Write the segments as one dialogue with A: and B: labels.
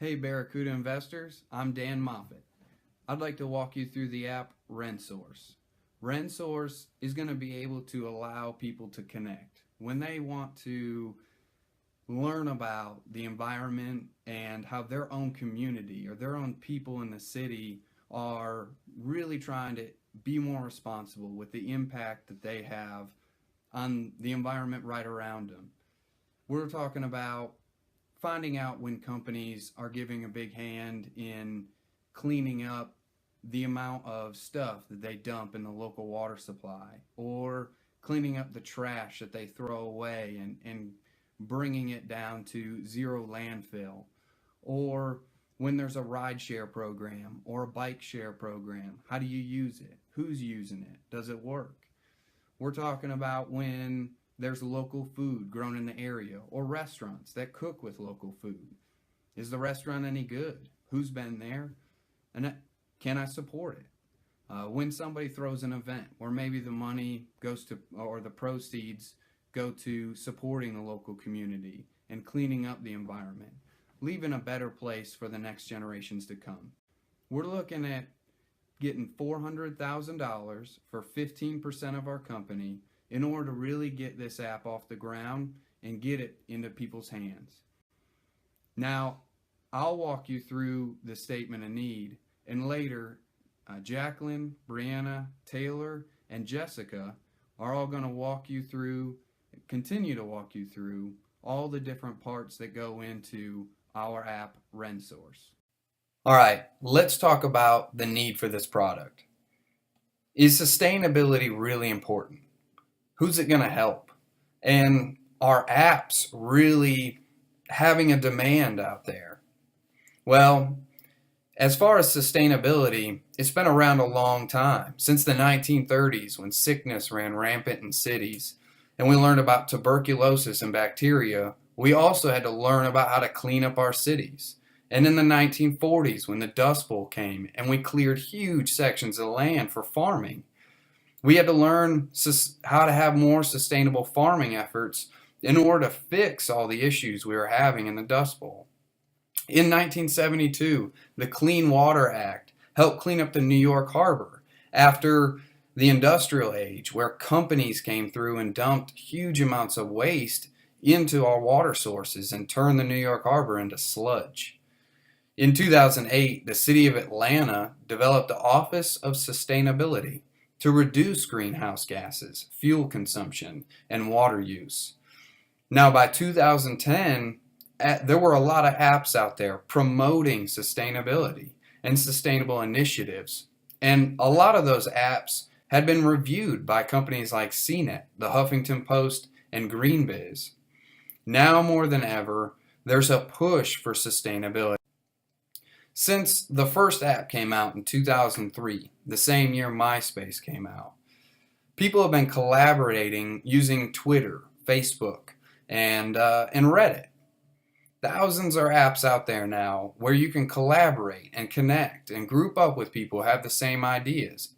A: Hey Barracuda investors, I'm Dan Moffett. I'd like to walk you through the app RenSource. RenSource is going to be able to allow people to connect when they want to learn about the environment and how their own community or their own people in the city are really trying to be more responsible with the impact that they have on the environment right around them. We're talking about finding out when companies are giving a big hand in cleaning up the amount of stuff that they dump in the local water supply, or cleaning up the trash that they throw away and bringing it down to zero landfill, or when there's a ride share program or a bike share program, how do you use it? Who's using it? Does it work? We're talking about when there's local food grown in the area or restaurants that cook with local food. Is the restaurant any good? Who's been there? And can I support it? When somebody throws an event where maybe the money goes to, or the proceeds go to supporting the local community and cleaning up the environment, leaving a better place for the next generations to come. We're looking at getting $400,000 for 15% of our company in order to really get this app off the ground and get it into people's hands. Now, I'll walk you through the statement of need, and later, Jacqueline, Brianna, Taylor, and Jessica are all going to continue to walk you through all the different parts that go into our app, RenSource. All right, let's talk about the need for this product. Is sustainability really important? Who's it going to help? And are apps really having a demand out there? Well, as far as sustainability, it's been around a long time, since the 1930s when sickness ran rampant in cities and we learned about tuberculosis and bacteria. We also had to learn about how to clean up our cities. And in the 1940s when the Dust Bowl came and we cleared huge sections of land for farming, we had to learn how to have more sustainable farming efforts in order to fix all the issues we were having in the Dust Bowl. In 1972, the Clean Water Act helped clean up the New York Harbor after the industrial age, where companies came through and dumped huge amounts of waste into our water sources and turned the New York Harbor into sludge. In 2008, the city of Atlanta developed the Office of Sustainability to reduce greenhouse gases, fuel consumption, and water use. Now, by 2010, there were a lot of apps out there promoting sustainability and sustainable initiatives. And a lot of those apps had been reviewed by companies like CNET, the Huffington Post, and GreenBiz. Now more than ever, there's a push for sustainability. Since the first app came out in 2003, the same year MySpace came out, people have been collaborating using Twitter, Facebook, and Reddit. Thousands of apps out there now where you can collaborate and connect and group up with people who have the same ideas.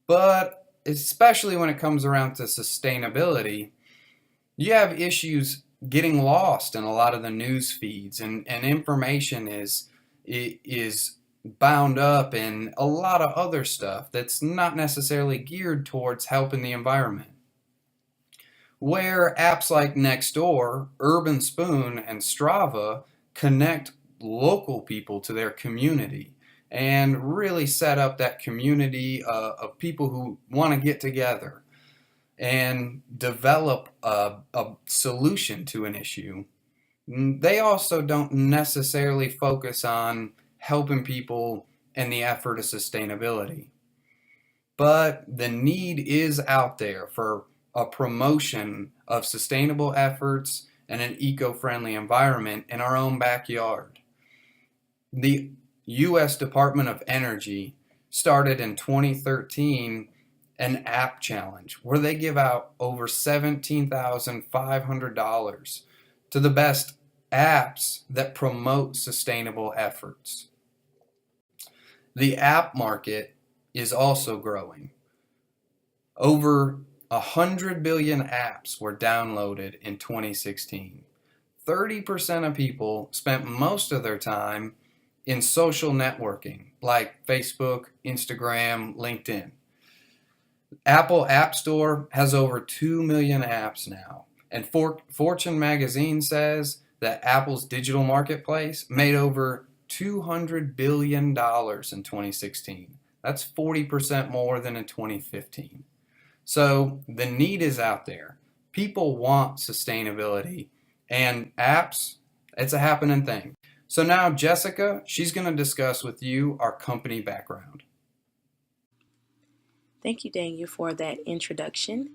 A: But especially when it comes around to sustainability, you have issues getting lost in a lot of the news feeds, and information is bound up in a lot of other stuff that's not necessarily geared towards helping the environment. Where apps like Nextdoor, Urban Spoon, and Strava connect local people to their community and really set up that community of people who want to get together and develop a solution to an issue. They also don't necessarily focus on helping people in the effort of sustainability. But the need is out there for a promotion of sustainable efforts and an eco-friendly environment in our own backyard. The U.S. Department of Energy started in 2013 an app challenge where they give out over $17,500 to the best apps that promote sustainable efforts. The app market is also growing. Over 100 billion apps were downloaded in 2016. 30% of people spent most of their time in social networking like Facebook, Instagram, LinkedIn. Apple App Store has over 2 million apps now. And Fortune magazine says that Apple's digital marketplace made over $200 billion in 2016. That's 40% more than in 2015. So the need is out there. People want sustainability, and apps, it's a happening thing. So now Jessica, she's going to discuss with you our company background.
B: Thank you, Daniel, for that introduction.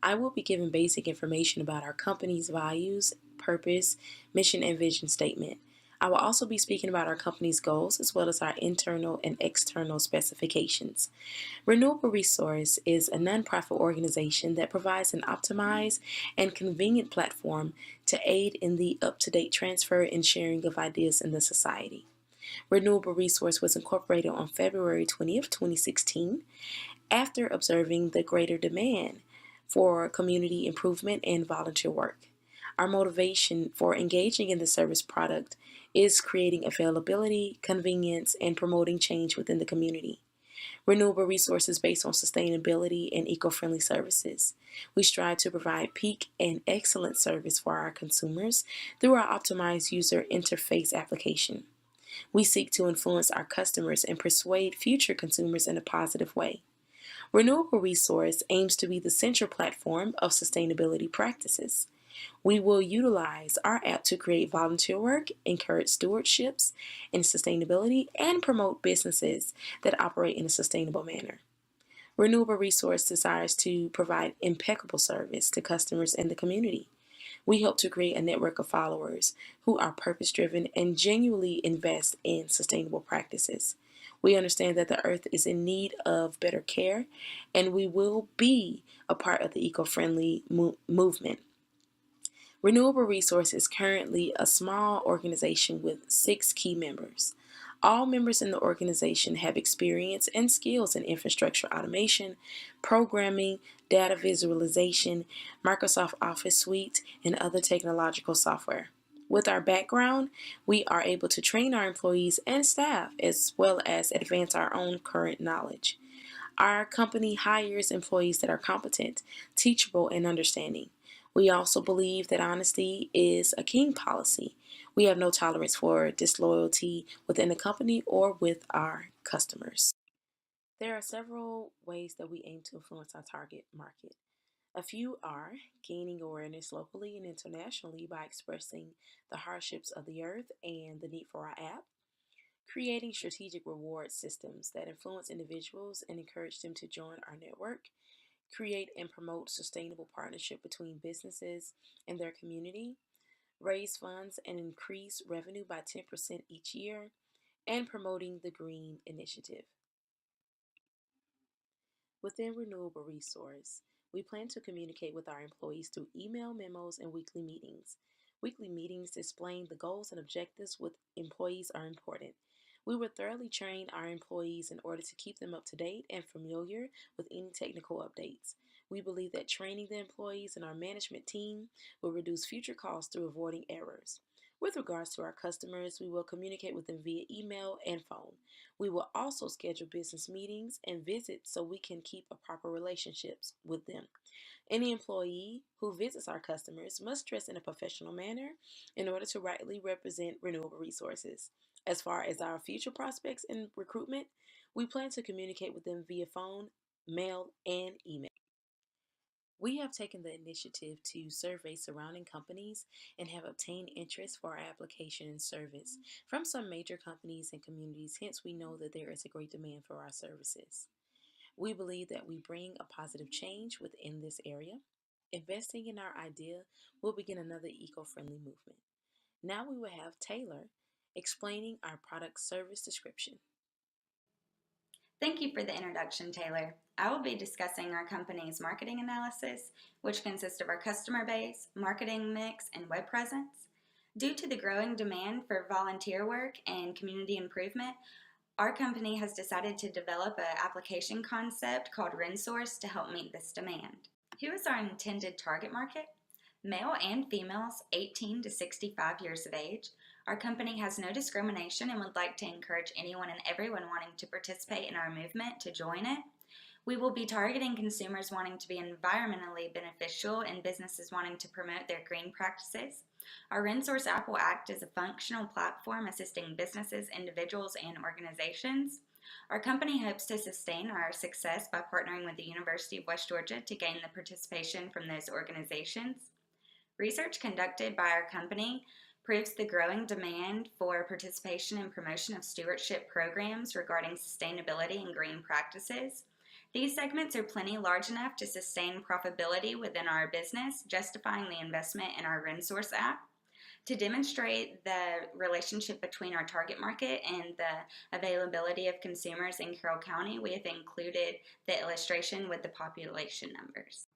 B: I will be giving basic information about our company's values, purpose, mission, and vision statement. I will also be speaking about our company's goals as well as our internal and external specifications. Renewable Resource is a nonprofit organization that provides an optimized and convenient platform to aid in the up-to-date transfer and sharing of ideas in the society. Renewable Resource was incorporated on February 20th, 2016, after observing the greater demand for community improvement and volunteer work. Our motivation for engaging in the service product is creating availability, convenience, and promoting change within the community. Renewable resources based on sustainability and eco-friendly services. We strive to provide peak and excellent service for our consumers through our optimized user interface application. We seek to influence our customers and persuade future consumers in a positive way. Renewable Resource aims to be the central platform of sustainability practices. We will utilize our app to create volunteer work, encourage stewardships and sustainability, and promote businesses that operate in a sustainable manner. Renewable Resource desires to provide impeccable service to customers and the community. We hope to create a network of followers who are purpose-driven and genuinely invest in sustainable practices. We understand that the earth is in need of better care, and we will be a part of the eco-friendly movement. Renewable Resource is currently a small organization with 6 key members. All members in the organization have experience and skills in infrastructure automation, programming, data visualization, Microsoft Office Suite, and other technological software. With our background, we are able to train our employees and staff as well as advance our own current knowledge. Our company hires employees that are competent, teachable, and understanding. We also believe that honesty is a king policy. We have no tolerance for disloyalty within the company or with our customers. There are several ways that we aim to influence our target market. A few are gaining awareness locally and internationally by expressing the hardships of the earth and the need for our app, creating strategic reward systems that influence individuals and encourage them to join our network, create and promote sustainable partnership between businesses and their community, raise funds and increase revenue by 10% each year, and promoting the Green Initiative. Within Renewable Resource, we plan to communicate with our employees through email, memos, and weekly meetings. Weekly meetings displaying the goals and objectives with employees are important. We will thoroughly train our employees in order to keep them up to date and familiar with any technical updates. We believe that training the employees and our management team will reduce future costs through avoiding errors. With regards to our customers, we will communicate with them via email and phone. We will also schedule business meetings and visits so we can keep a proper relationships with them. Any employee who visits our customers must dress in a professional manner in order to rightly represent Renewable Resources. As far as our future prospects in recruitment, we plan to communicate with them via phone, mail, and email. We have taken the initiative to survey surrounding companies and have obtained interest for our application and service from some major companies and communities, hence we know that there is a great demand for our services. We believe that we bring a positive change within this area. Investing in our idea will begin another eco-friendly movement. Now we will have Taylor explaining our product service description.
C: Thank you for the introduction, Taylor. I will be discussing our company's marketing analysis, which consists of our customer base, marketing mix, and web presence. Due to the growing demand for volunteer work and community improvement, our company has decided to develop an application concept called RenSource to help meet this demand. Who is our intended target market? male and females 18 to 65 years of age. Our company has no discrimination and would like to encourage anyone and everyone wanting to participate in our movement to join it. We will be targeting consumers wanting to be environmentally beneficial and businesses wanting to promote their green practices. Our RenSource app will act as a functional platform assisting businesses, individuals, and organizations. Our company hopes to sustain our success by partnering with the University of West Georgia to gain the participation from those organizations. Research conducted by our company proves the growing demand for participation and promotion of stewardship programs regarding sustainability and green practices. These segments are plenty large enough to sustain profitability within our business, justifying the investment in our RenSource app. To demonstrate the relationship between our target market and the availability of consumers in Carroll County, we have included the illustration with the population numbers.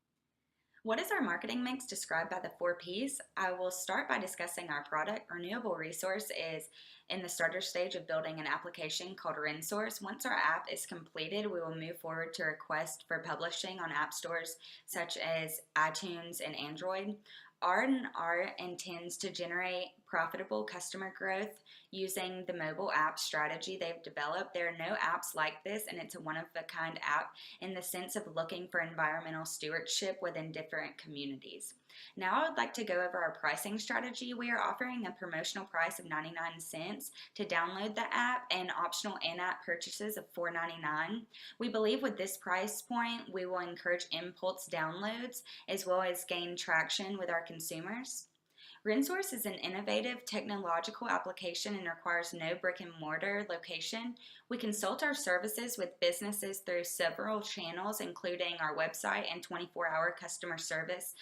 C: What is our marketing mix described by the 4 Ps? I will start by discussing our product. Renewable Resource is in the starter stage of building an application called RenSource. Once our app is completed, we will move forward to request for publishing on app stores such as iTunes and Android. R&R intends to generate profitable customer growth using the mobile app strategy they've developed. There are no apps like this, and it's a one-of-a-kind app in the sense of looking for environmental stewardship within different communities. Now I would like to go over our pricing strategy. We are offering a promotional price of 99 cents to download the app and optional in-app purchases of $4.99. We believe with this price point, we will encourage impulse downloads as well as gain traction with our consumers. RenSource is an innovative technological application and requires no brick and mortar location. We consult our services with businesses through several channels, including our website and 24-hour customer service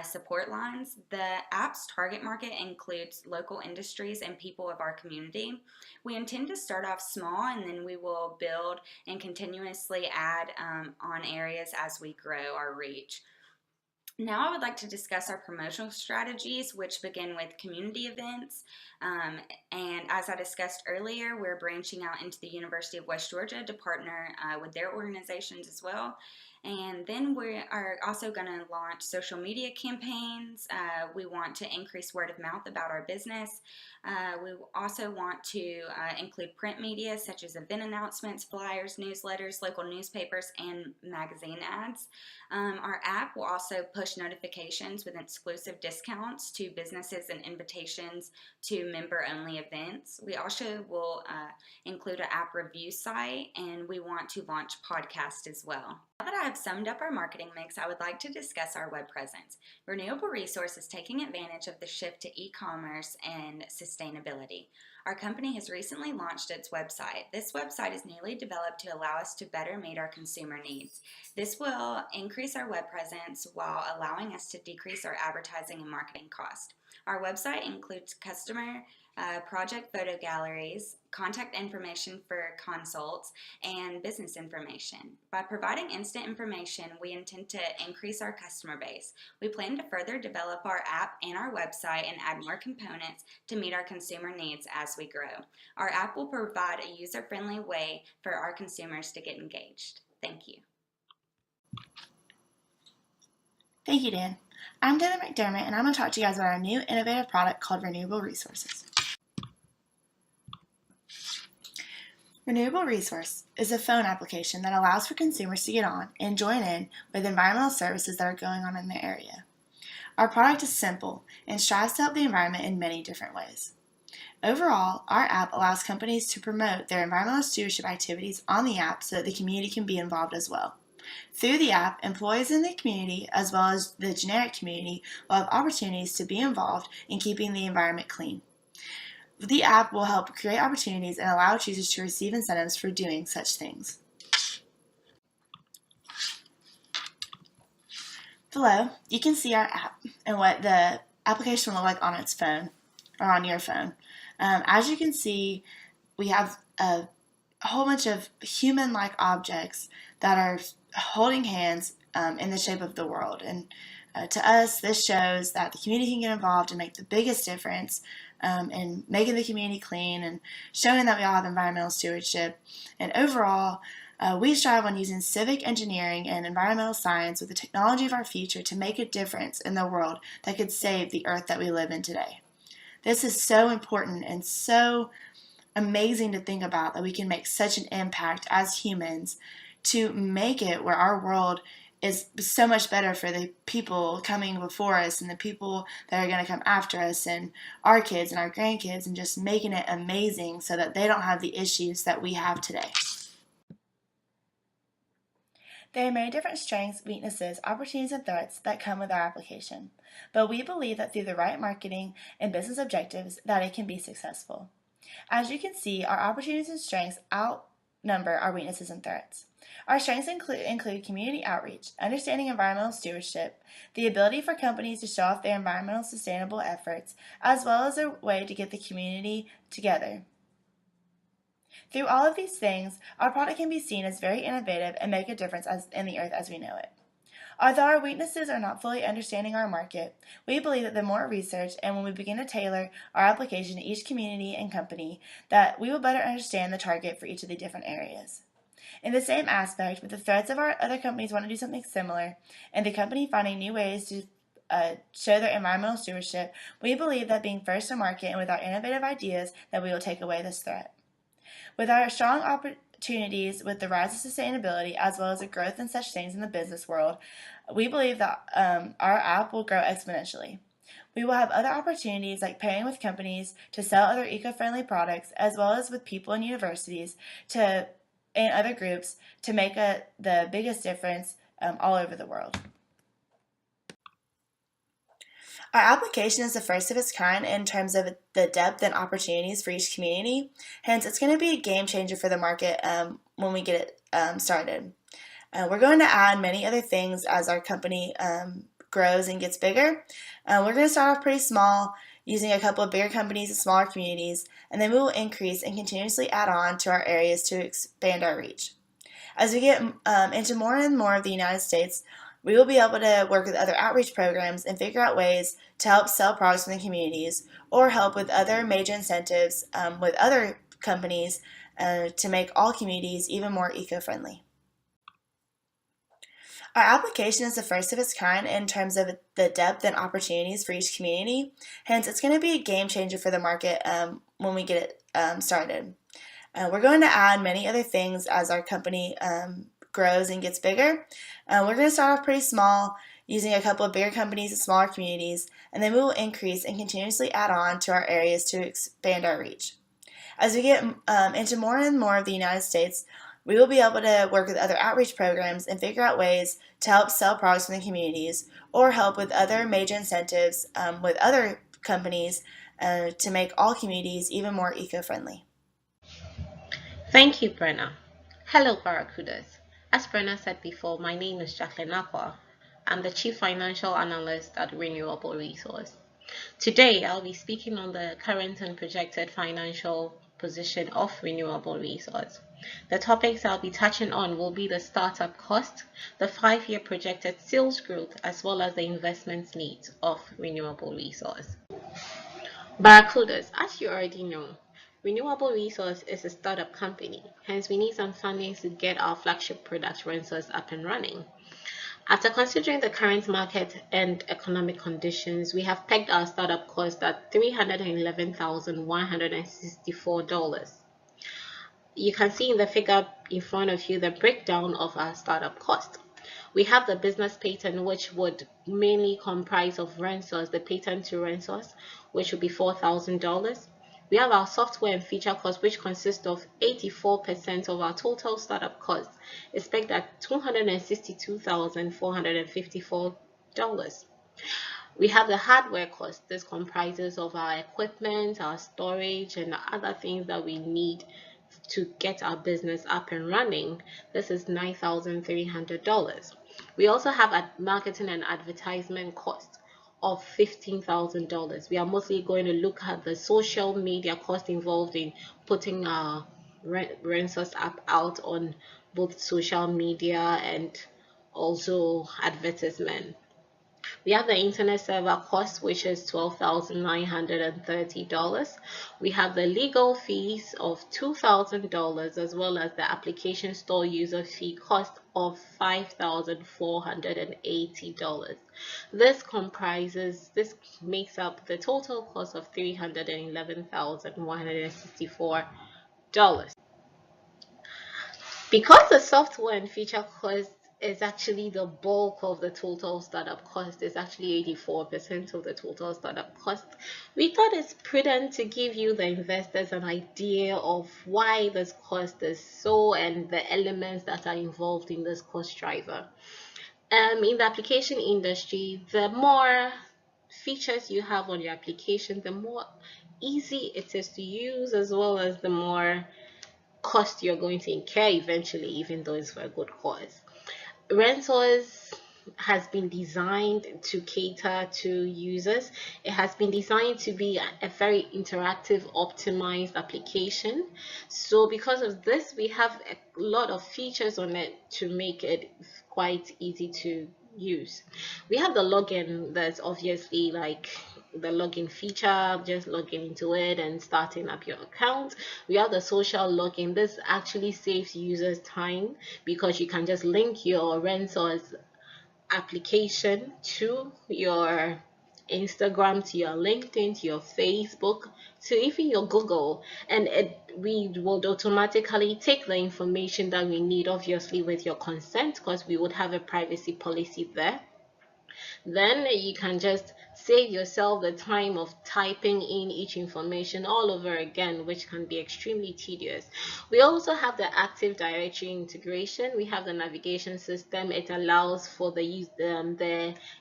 C: support lines. The app's target market includes local industries and people of our community. We intend to start off small, and then we will build and continuously add on areas as we grow our reach. Now I would like to discuss our promotional strategies, which begin with community events. And as I discussed earlier, we're branching out into the University of West Georgia to partner with their organizations as well. And then we are also going to launch social media campaigns. We want to increase word of mouth about our business. We also want to include print media such as event announcements, flyers, newsletters, local newspapers, and magazine ads. Our app will also push notifications with exclusive discounts to businesses and invitations to member-only events. We also will include an app review site, and we want to launch podcasts as well. Now that I have summed up our marketing mix, I would like to discuss our web presence. Renewable Resource is taking advantage of the shift to e-commerce and sustainability. Our company has recently launched its website. This website is newly developed to allow us to better meet our consumer needs. This will increase our web presence while allowing us to decrease our advertising and marketing cost. Our website includes customer project photo galleries, contact information for consults, and business information. By providing instant information, we intend to increase our customer base. We plan to further develop our app and our website and add more components to meet our consumer needs as we grow. Our app will provide a user-friendly way for our consumers to get engaged. Thank you.
D: Thank you, Dan. I'm Dana McDermott, and I'm going to talk to you guys about our new innovative product called Renewable Resources. Renewable Resource is a phone application that allows for consumers to get on and join in with environmental services that are going on in their area. Our product is simple and strives to help the environment in many different ways. Overall, our app allows companies to promote their environmental stewardship activities on the app so that the community can be involved as well. Through the app, employees in the community, as well as the generic community, will have opportunities to be involved in keeping the environment clean. The app will help create opportunities and allow users to receive incentives for doing such things. Below, you can see our app and what the application will look like on its phone, or on your phone. As you can see, we have a whole bunch of human-like objects that are holding hands in the shape of the world. And to us, this shows that the community can get involved and make the biggest difference in making the community clean and showing that we all have environmental stewardship. And overall, We strive on using civic engineering and environmental science with the technology of our future to make a difference in the world that could save the earth that we live in today. This is so important and so amazing to think about, that we can make such an impact as humans to make it where our world is so much better for the people coming before us and the people that are going to come after us and our kids and our grandkids, and just making it amazing so that they don't have the issues that we have today. There are many different strengths, weaknesses, opportunities, and threats that come with our application, but we believe that through the right marketing and business objectives that it can be successful. As you can see, our opportunities and strengths outnumber our weaknesses and threats. Our strengths include community outreach, understanding environmental stewardship, the ability for companies to show off their environmental sustainable efforts, as well as a way to get the community together. Through all of these things, our product can be seen as very innovative and make a difference in the earth as we know it. Although our weaknesses are not fully understanding our market, we believe that the more research and when we begin to tailor our application to each community and company, that we will better understand the target for each of the different areas. In the same aspect, with the threats of our other companies want to do something similar, and the company finding new ways to show their environmental stewardship, we believe that being first to market and with our innovative ideas, that we will take away this threat. With our strong opportunities with the rise of sustainability, as well as the growth in such things in the business world, we believe that our app will grow exponentially. We will have other opportunities like pairing with companies to sell other eco-friendly products, as well as with people in universities and other groups to make the biggest difference all over the world. Our application is the first of its kind in terms of the depth and opportunities for each community. Hence, it's going to be a game changer for the market when we get it started. We're going to add many other things as our company grows and gets bigger. We're going to start off pretty small, using a couple of bigger companies and smaller communities, and then we will increase and continuously add on to our areas to expand our reach. As we get into more and more of the United States, we will be able to work with other outreach programs and figure out ways to help sell products in the communities, or help with other major incentives with other companies to make all communities even more eco-friendly. Our application is the first of its kind in terms of the depth and opportunities for each community. Hence, it's going to be a game changer for the market when we get it started. We're going to add many other things as our company grows and gets bigger. We're going to start off pretty small, using a couple of bigger companies and smaller communities, and then we will increase and continuously add on to our areas to expand our reach. As we get into more and more of the United States, we will be able to work with other outreach programs and figure out ways to help sell products in the communities, or help with other major incentives with other companies to make all communities even more eco-friendly.
E: Thank you, Brenna. Hello, Barracudas. As Brenna said before, my name is Jacqueline Aqua. I'm the Chief Financial Analyst at Renewable Resource. Today, I'll be speaking on the current and projected financial position of Renewable Resource. The topics I'll be touching on will be the startup cost, the 5-year projected sales growth, as well as the investment needs of Renewable Resource. Barracudas, as you already know, Renewable Resource is a startup company, hence we need some funding to get our flagship product RenSource up and running. After considering the current market and economic conditions, we have pegged our startup cost at $311,164. You can see in the figure in front of you the breakdown of our startup cost. We have the business patent, which would mainly comprise of RenSource, the patent to RenSource, which would be $4,000. We have our software and feature cost, which consists of 84% of our total startup cost, is pegged at $262,454. We have the hardware cost. This comprises of our equipment, our storage, and other things that we need to get our business up and running. This is $9,300. We also have a marketing and advertisement cost of $15,000. We are mostly going to look at the social media cost involved in putting our RenSource app out on both social media and also advertisement. We have the internet server cost, which is $12,930. We have the legal fees of $2,000, as well as the application store user fee cost of $5,480. This makes up the total cost of $311,164. Because the software and feature cost is actually the bulk of the total startup cost, is actually 84% of the total startup cost, we thought it's prudent to give you, the investors, an idea of why this cost is so and the elements that are involved in this cost driver. In the application industry, the more features you have on your application, the more easy it is to use, as well as the more cost you're going to incur eventually, even though it's for a good cause. RenSource has been designed to cater to users. It has been designed to be a very interactive, optimized application. So because of this, we have a lot of features on it to make it quite easy to use. We have the login, that's obviously like the login feature, just logging into it and starting up your account. We have the social login. This actually saves users time because you can just link your RenSource application to your Instagram, to your LinkedIn, to your Facebook, to even your Google, and we would automatically take the information that we need, obviously with your consent, because we would have a privacy policy there. Then you can just save yourself the time of typing in each information all over again, which can be extremely tedious. We also have the Active Directory integration. We have the navigation system. It allows for the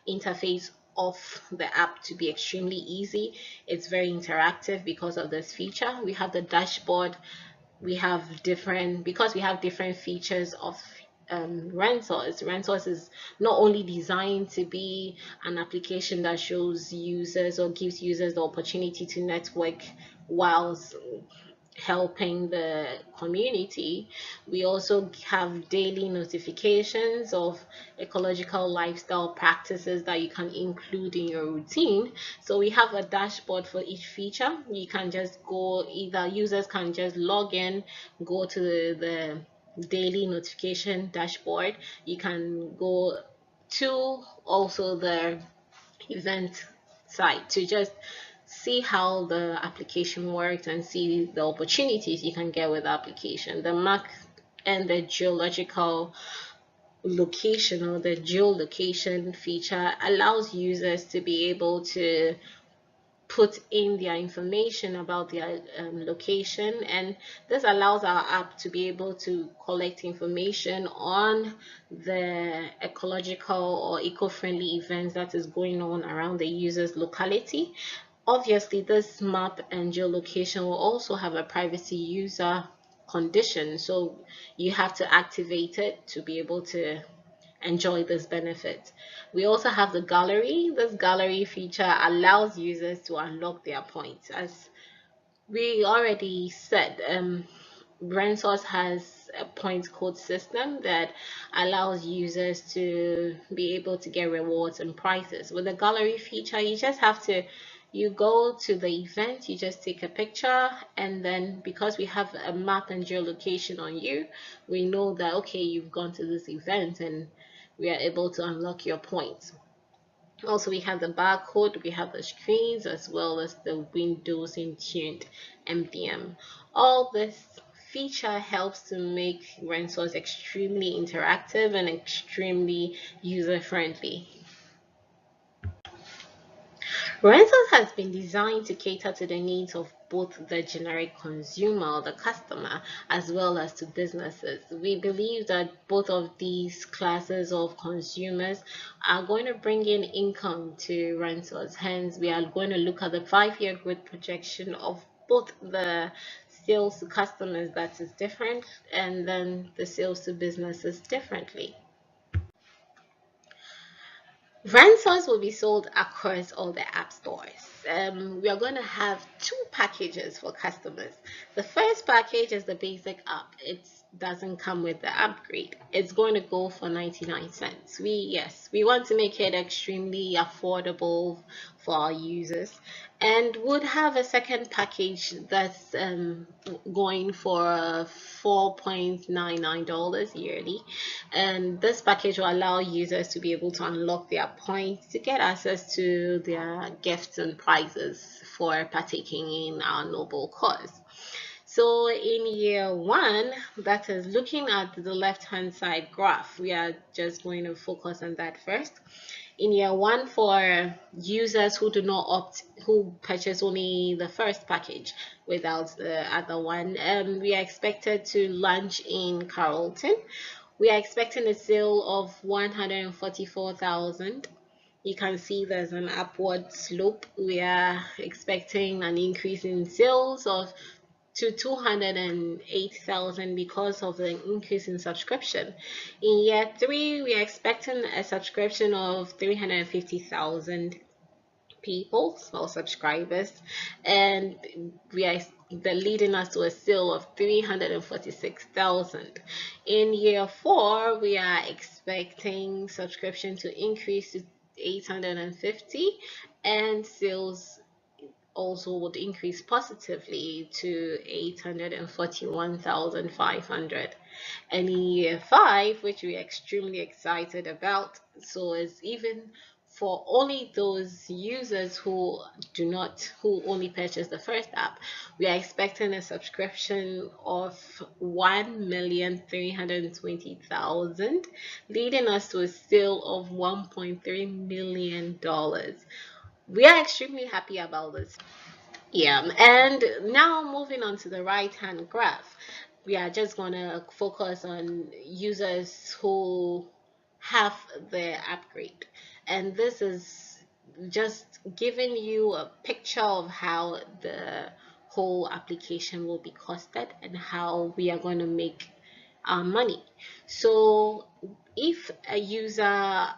E: interface of the app to be extremely easy. It's very interactive because of this feature. We have the dashboard. Because we have different features of RenSource. RenSource is not only designed to be an application that shows users or gives users the opportunity to network whilst helping the community. We also have daily notifications of ecological lifestyle practices that you can include in your routine. So we have a dashboard for each feature. You can just go, either users can just log in, go to the daily notification dashboard. You can go to also the event site to just see how the application works and see the opportunities you can get with the application. The map and the geological location, or the geolocation feature, allows users to be able to put in their information about their location, and this allows our app to be able to collect information on the ecological or eco-friendly events that is going on around the user's locality. Obviously, this map and geolocation will also have a privacy user condition, so you have to activate it to be able to enjoy this benefit. We also have the gallery. This gallery feature allows users to unlock their points. As we already said, RenSource has a points code system that allows users to be able to get rewards and prizes. With the gallery feature, you go to the event, you just take a picture, and then because we have a map and geolocation on you, we know that, okay, you've gone to this event, and we are able to unlock your points. Also, we have the barcode, we have the screens, as well as the Windows Intune MDM. All this feature helps to make RenSource extremely interactive and extremely user-friendly. RenSource has been designed to cater to the needs of both the generic consumer, the customer, as well as to businesses. We believe that both of these classes of consumers are going to bring in income to RenSource. Hence, we are going to look at the 5-year growth projection of both the sales to customers, that is different, and then the sales to businesses differently. RenSource will be sold across all the app stores. We are going to have 2 packages for customers. The first package is the basic app. It's doesn't come with the upgrade, it's going to go for 99 cents. We want to make it extremely affordable for our users, and would have a second package that's going for $4.99 yearly. And this package will allow users to be able to unlock their points to get access to their gifts and prizes for partaking in our noble cause. So in year one, that is looking at the left-hand side graph, we are just going to focus on that first. In year one, for users who do not who purchase only the first package without the other one, we are expected to launch in Carrollton. We are expecting a sale of 144,000. You can see there's an upward slope. We are expecting an increase in sales to 208,000 because of the increase in subscription. In year three, we are expecting a subscription of 350,000 people or subscribers, and they're leading us to a sale of 346,000. In year four, we are expecting subscription to increase to 850, and sales also would increase positively to 841,500. And in year five, which we're extremely excited about, so is even for only those users who only purchase the first app, we are expecting a subscription of 1,320,000, leading us to a sale of $1.3 million. We are extremely happy about this. Yeah, and now moving on to the right hand graph, we are just going to focus on users who have the upgrade. And this is just giving you a picture of how the whole application will be costed and how we are going to make our money. So if a user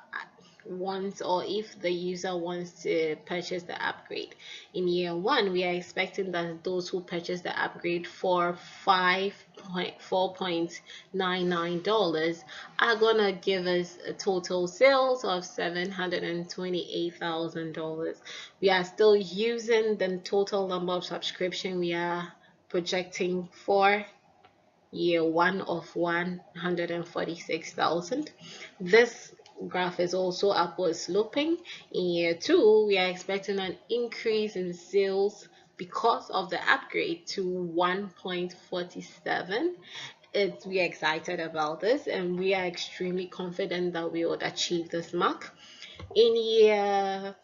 E: if the user wants to purchase the upgrade in year one, we are expecting that those who purchase the upgrade for $4.99 are gonna give us a total sales of $728,000. We are still using the total number of subscription we are projecting for year one of 146,000. This graph is also upward sloping. In year two, we are expecting an increase in sales because of the upgrade to 1.47. We are excited about this, and we are extremely confident that we would achieve this mark. In year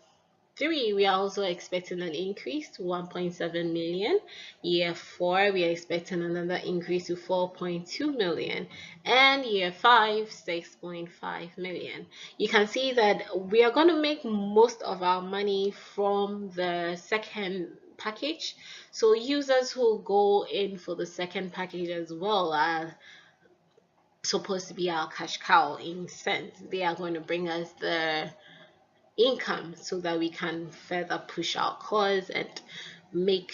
E: three, we are also expecting an increase to 1.7 million. Year four, we are expecting another increase to 4.2 million. And year five, 6.5 million. You can see that we are going to make most of our money from the second package. So users who go in for the second package as well are supposed to be our cash cow in sense. They are going to bring us the income so that we can further push our cause and make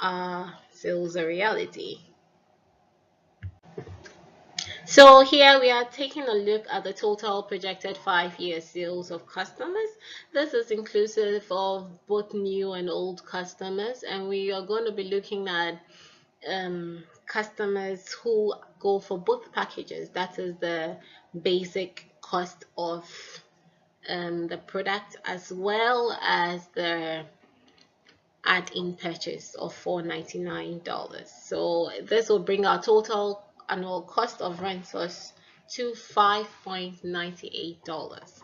E: our sales a reality. So here we are taking a look at the total projected 5-year sales of customers. This is inclusive of both new and old customers, and we are going to be looking at customers who go for both packages. That is the basic cost of the product, as well as the add-in purchase of $499. So this will bring our total annual cost of RenSource to $5.98.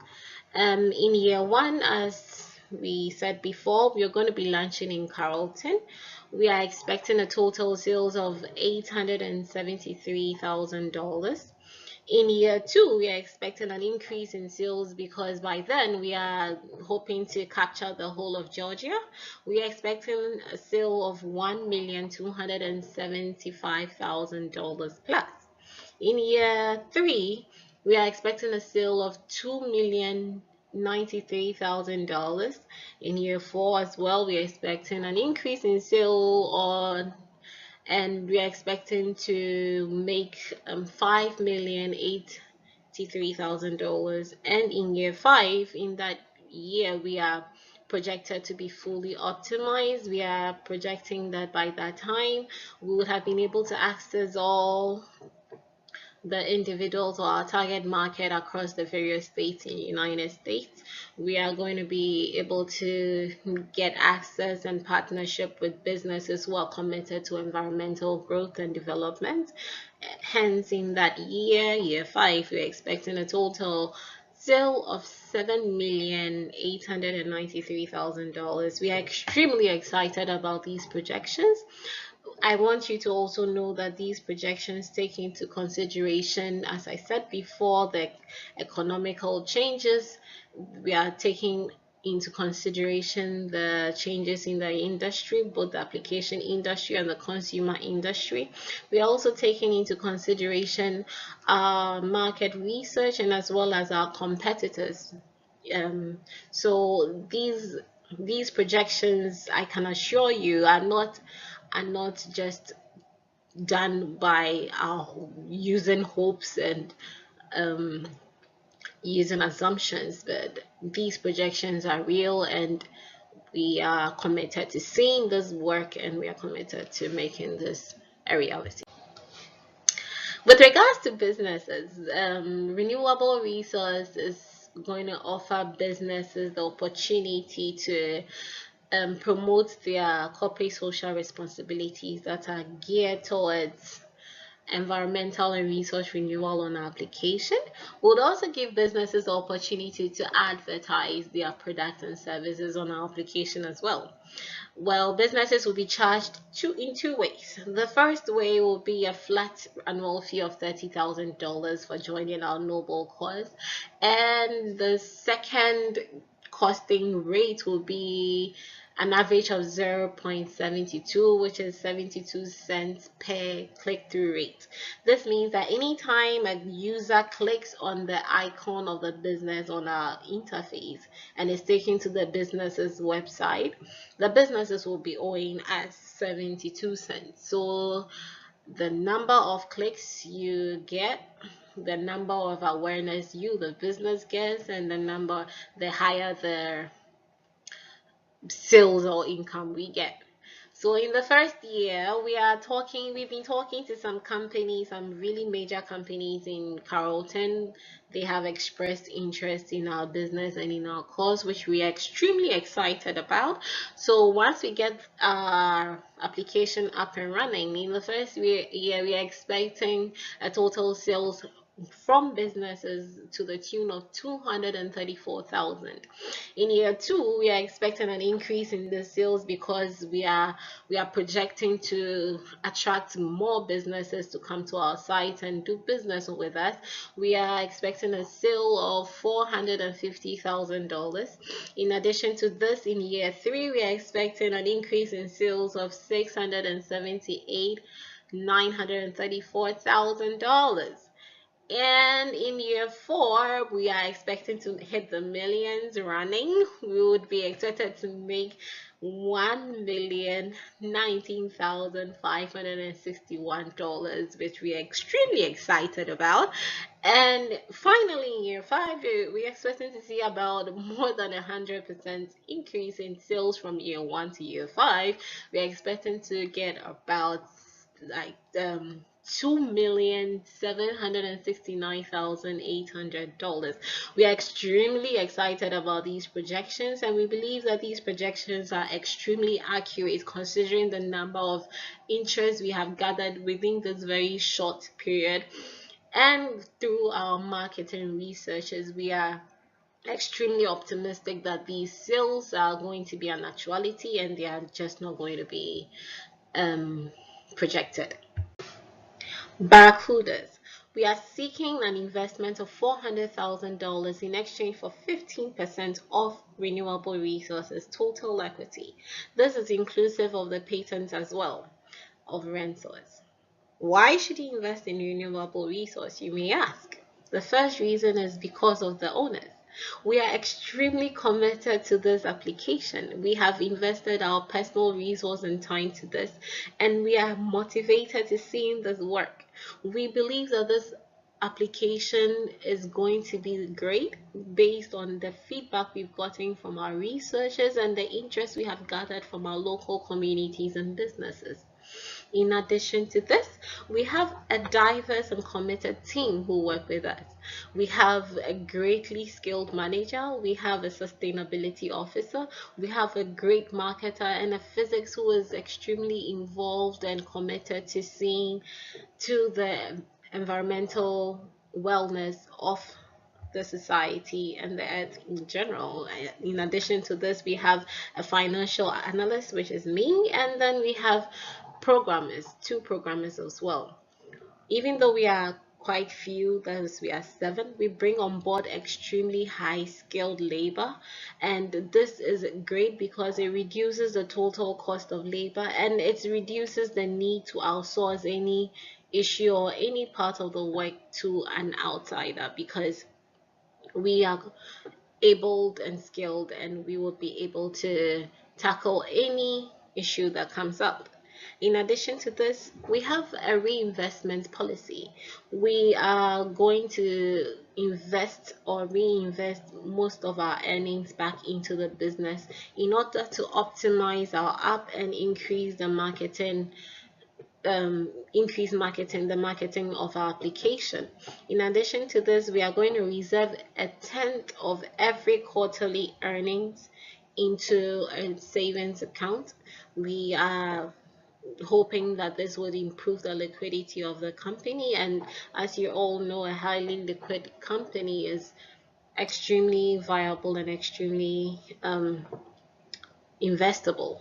E: In year one, as we said before, we are going to be launching in Carrollton. We are expecting a total sales of $873,000. In year two, we are expecting an increase in sales because by then we are hoping to capture the whole of Georgia. We are expecting a sale of $1,275,000 plus. In year three, we are expecting a sale of $2,093,000. In year four as well, we are expecting an increase in sale on and we are expecting to make $5,083,000. And in year 5, in that year, we are projected to be fully optimized. We are projecting that by that time we would have been able to access all the individuals or our target market across the various states in the United States. We are going to be able to get access and partnership with businesses who are committed to environmental growth and development. Hence, in that year 5, we're expecting a total sale of $7,893,000. We are extremely excited about these projections. I want you to also know that these projections take into consideration, as I said before, the economical changes. We are taking into consideration the changes in the industry, both the application industry and the consumer industry. We are also taking into consideration our market research and as well as our competitors. So these projections, I can assure you, are not just done by using hopes and using assumptions, but these projections are real, and we are committed to seeing this work, and we are committed to making this a reality. With regards to businesses, Renewable Resource is going to offer businesses the opportunity to promote their corporate social responsibilities that are geared towards environmental and resource renewal on our application. We'll also give businesses the opportunity to advertise their products and services on our application as well. Well, businesses will be charged in two ways. The first way will be a flat annual fee of $30,000 for joining our noble cause, and the second costing rate will be an average of 0.72, which is 72 cents per click-through rate. This means that anytime a user clicks on the icon of the business on our interface and is taken to the business's website, the businesses will be owing us 72 cents. So the number of clicks you get, the number of awareness the business gets, and the higher the sales or income we get. So in the first year, we've been talking to some companies, some really major companies in Carrollton. They have expressed interest in our business and in our cause, which we are extremely excited about. So once we get our application up and running, in the first year, we are expecting a total sales from businesses to the tune of 234,000. In year 2, we are expecting an increase in the sales because we are projecting to attract more businesses to come to our site and do business with us. We are expecting a sale of $450,000. In addition to this, in year 3, we are expecting an increase in sales of $678,934,000. And in year 4, we are expecting to hit the millions running. We would be expected to make $1,019,561, which we are extremely excited about. And finally, in year 5, we are expecting to see about more than 100% increase in sales from year 1 to year 5. We are expecting to get about $2,769,800. We are extremely excited about these projections, and we believe that these projections are extremely accurate considering the number of interest we have gathered within this very short period. And through our marketing researches, we are extremely optimistic that these sales are going to be an actuality, and they are just not going to be projected. Barracudas. We are seeking an investment of $400,000 in exchange for 15% of Renewable Resources total equity. This is inclusive of the patent as well of RenSource. Why should you invest in Renewable Resource, you may ask? The first reason is because of the owners. We are extremely committed to this application. We have invested our personal resource and time to this, and we are motivated to seeing this work. We believe that this application is going to be great based on the feedback we've gotten from our researchers and the interest we have gathered from our local communities and businesses. In addition to this, we have a diverse and committed team who work with us. We have a greatly skilled manager, we have a sustainability officer, we have a great marketer, and a physics who is extremely involved and committed to seeing to the environmental wellness of the society and the earth in general. In addition to this, we have a financial analyst, which is me, and then we have programmers, two programmers as well. Even though we are quite few, that is, we are 7, we bring on board extremely high skilled labor, and this is great because it reduces the total cost of labor and it reduces the need to outsource any issue or any part of the work to an outsider, because we are able and skilled and we will be able to tackle any issue that comes up. In addition to this, we have a reinvestment policy. We are going to invest or reinvest most of our earnings back into the business in order to optimize our app and increase the marketing the marketing of our application. In addition to this, we are going to reserve a tenth of every quarterly earnings into a savings account. We are hoping that this would improve the liquidity of the company, and as you all know, a highly liquid company is extremely viable and extremely investable.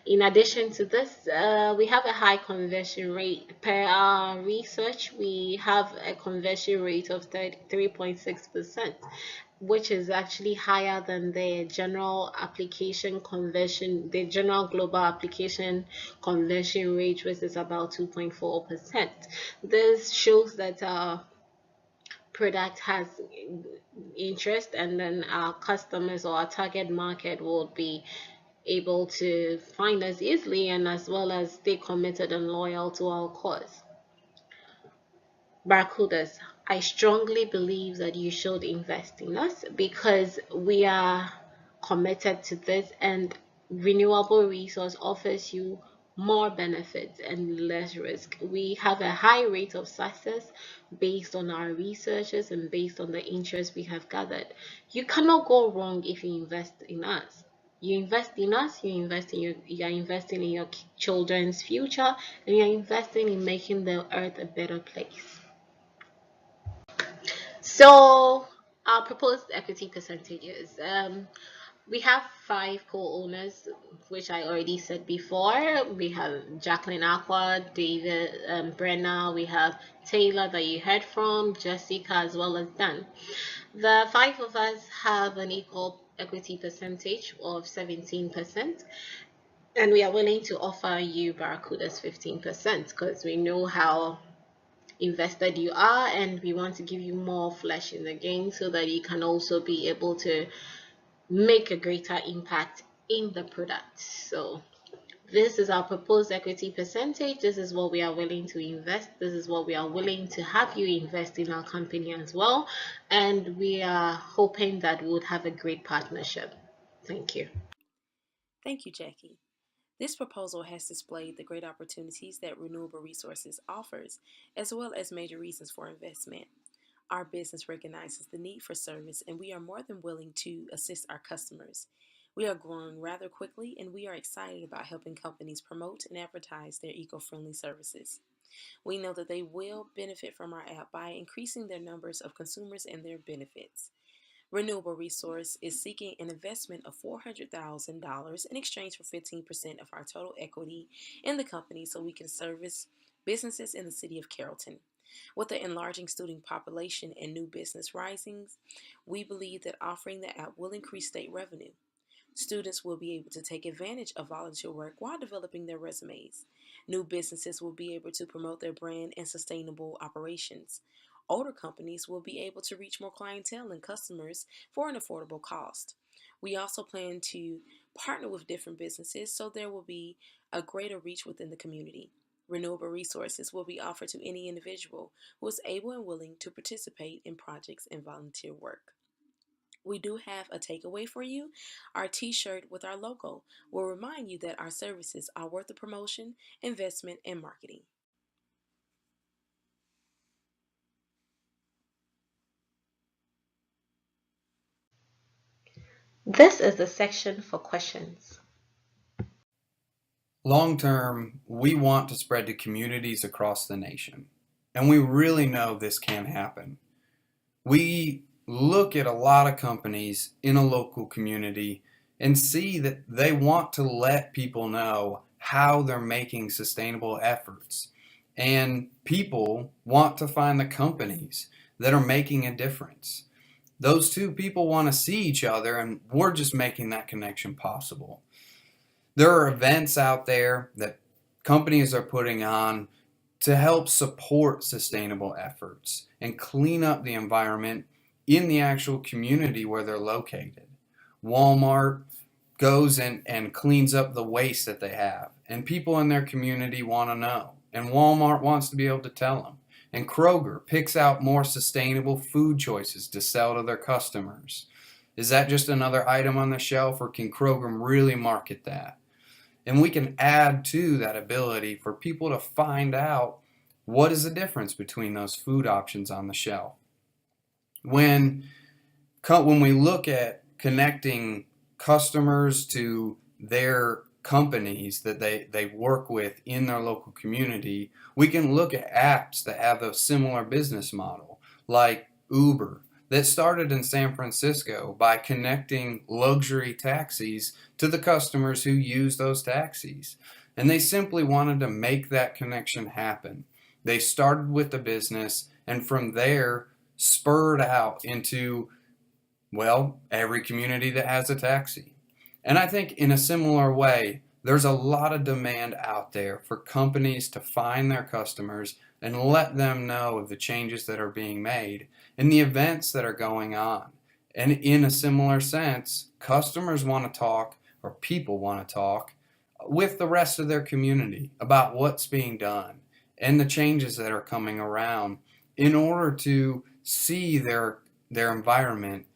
E: In addition to this, we have a high conversion rate. Per our research, we have a conversion rate of 3.6%, which is actually higher than the general application conversion, the general global application conversion rate, which is about 2.4%. This shows that our product has interest, and then our customers or our target market will be able to find us easily and as well as stay committed and loyal to our cause. Barracudas, I strongly believe that you should invest in us because we are committed to this, and renewable resource offers you more benefits and less risk. We have a high rate of success based on our researches and based on the interest we have gathered. You cannot go wrong if you invest in us. You invest in us, you are investing in your children's future, and you are investing in making the earth a better place. So our proposed equity percentages. We have 5 co-owners, which I already said before. We have Jacqueline Aqua, David, Brenna. We have Taylor that you heard from, Jessica, as well as Dan. The 5 of us have an equal equity percentage of 17%, and we are willing to offer you Barracuda's 15% because we know how invested you are, and we want to give you more flesh in the game so that you can also be able to make a greater impact in the product. So this is our proposed equity percentage. This is what we are willing to invest. This is what we are willing to have you invest in our company as well, and we are hoping that we would have a great partnership. Thank you.
B: Thank you, Jackie. This proposal has displayed the great opportunities that Renewable Resources offers, as well as major reasons for investment. Our business recognizes the need for service, and we are more than willing to assist our customers. We are growing rather quickly, and we are excited about helping companies promote and advertise their eco-friendly services. We know that they will benefit from our app by increasing their numbers of consumers and their benefits. Renewable Resource is seeking an investment of $400,000 in exchange for 15% of our total equity in the company so we can service businesses in the city of Carrollton. With the enlarging student population and new business risings, we believe that offering the app will increase state revenue. Students will be able to take advantage of volunteer work while developing their resumes. New businesses will be able to promote their brand and sustainable operations. Older companies will be able to reach more clientele and customers for an affordable cost. We also plan to partner with different businesses so there will be a greater reach within the community. Renewable resources will be offered to any individual who is able and willing to participate in projects and volunteer work. We do have a takeaway for you. Our t shirt with our logo will remind you that our services are worth the promotion, investment, and marketing.
E: This is the section for questions.
A: Long term, we want to spread to communities across the nation, and we really know this can happen. We look at a lot of companies in a local community and see that they want to let people know how they're making sustainable efforts. And people want to find the companies that are making a difference. Those two people want to see each other, and we're just making that connection possible. There are events out there that companies are putting on to help support sustainable efforts and clean up the environment in the actual community where they're located. Walmart goes and cleans up the waste that they have, and people in their community want to know, and Walmart wants to be able to tell them. And Kroger picks out more sustainable food choices to sell to their customers. Is that just another item on the shelf, or can Kroger really market that? And we can add to that ability for people to find out what is the difference between those food options on the shelf. When we look at connecting customers to their companies that they work with in their local community, we can look at apps that have a similar business model, like Uber, that started in San Francisco by connecting luxury taxis to the customers who use those taxis. And they simply wanted to make that connection happen. They started with the business, and from there spurred out into, well, every community that has a taxi. And I think in a similar way, there's a lot of demand out there for companies to find their customers and let them know of the changes that are being made and the events that are going on. And in a similar sense, customers want to talk, or people want to talk, with the rest of their community about what's being done and the changes that are coming around in order to see their environment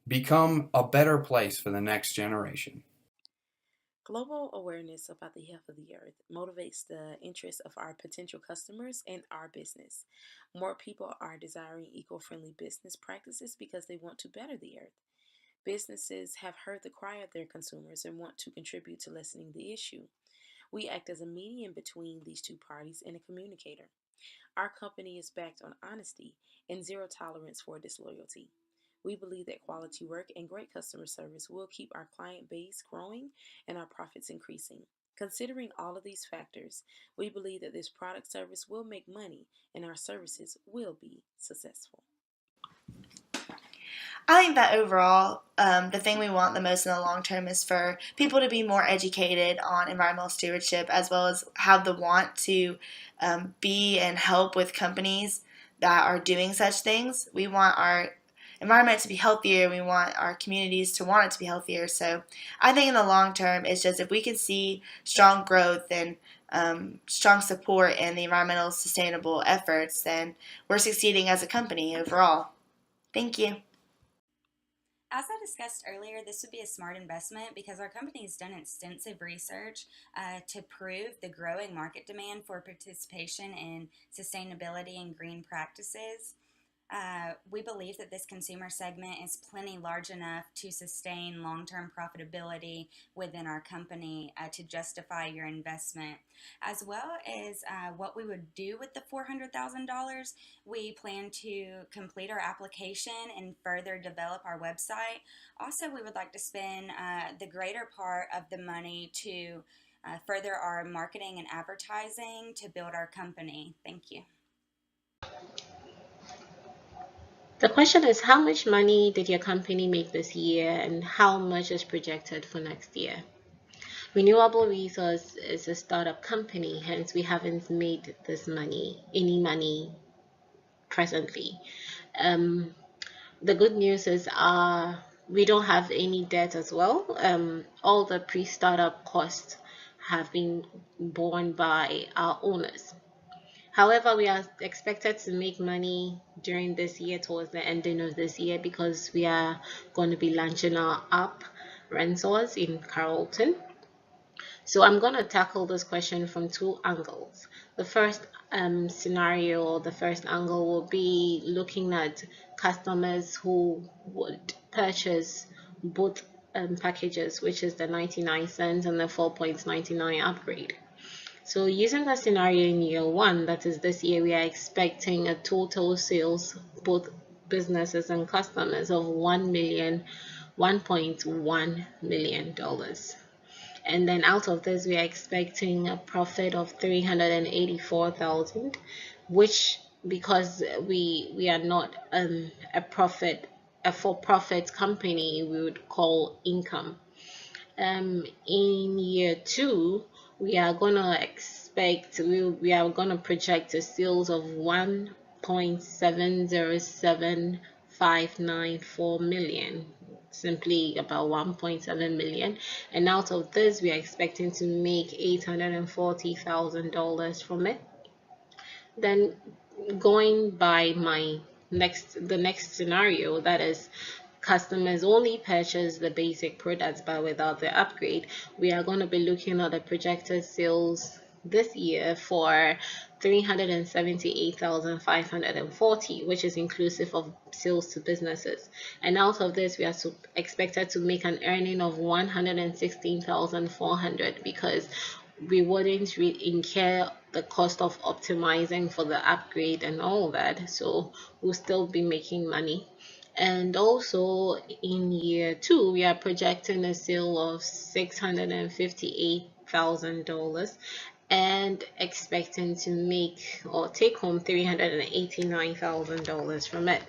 A: become a better place for the next generation.
B: Global awareness about the health of the earth motivates the interest of our potential customers and our business. More people are desiring eco friendly business practices because they want to better the earth. Businesses have heard the cry of their consumers and want to contribute to lessening the issue. We act as a medium between these two parties and a communicator. Our company is backed on honesty and zero tolerance for disloyalty. We believe that quality work and great customer service will keep our client base growing and our profits increasing. Considering all of these factors, we believe that this product service will make money and our services will be successful.
D: I think that overall, the thing we want the most in the long term is for people to be more educated on environmental stewardship, as well as have the want to be and help with companies that are doing such things. We want our environment to be healthier. We want our communities to want it to be healthier. So I think in the long term, it's just if we can see strong growth and strong support in the environmental sustainable efforts, then we're succeeding as a company overall. Thank you.
C: As I discussed earlier, this would be a smart investment because our company has done extensive research to prove the growing market demand for participation in sustainability and green practices. We believe that this consumer segment is plenty large enough to sustain long-term profitability within our company to justify your investment. As well as what we would do with the $400,000, we plan to complete our application and further develop our website. Also, we would like to spend the greater part of the money to further our marketing and advertising to build our company. Thank you.
E: The question is, how much money did your company make this year and how much is projected for next year? Renewable Resource is a startup company, hence we haven't made any money presently. Um, the good news is we don't have any debt as well. All the pre-startup costs have been borne by our owners. However, we are expected to make money during this year, towards the ending of this year, because we are going to be launching our app RenSource in Carrollton. So I'm going to tackle this question from two angles. The first scenario, or the first angle, will be looking at customers who would purchase both packages, which is the 99 cents and the 4.99 upgrade. So using the scenario in year one, that is this year, we are expecting a total sales, both businesses and customers, of $1.1 million. And then out of this, we are expecting a profit of 384,000, which, because we are not a for-profit company, we would call income. In year two, we are gonna project a sales of 1.707594 million, simply about 1.7 million, and out of this we are expecting to make $840,000 from it. Then, going by the next scenario, that is, customers only purchase the basic products but without the upgrade, we are going to be looking at the projected sales this year for 378,540, which is inclusive of sales to businesses. And out of this, we are expected to make an earning of 116,400, because we wouldn't incur the cost of optimizing for the upgrade and all that, so we'll still be making money. And also in year two, we are projecting a sale of $658,000 and expecting to make or take home $389,000 from it.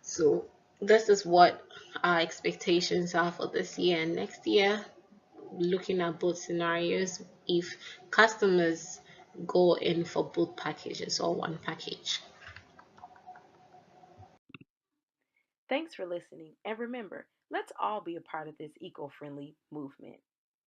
E: So this is what our expectations are for this year and next year, looking at both scenarios, if customers go in for both packages or one package.
B: Thanks for listening, and remember, let's all be a part of this eco-friendly movement.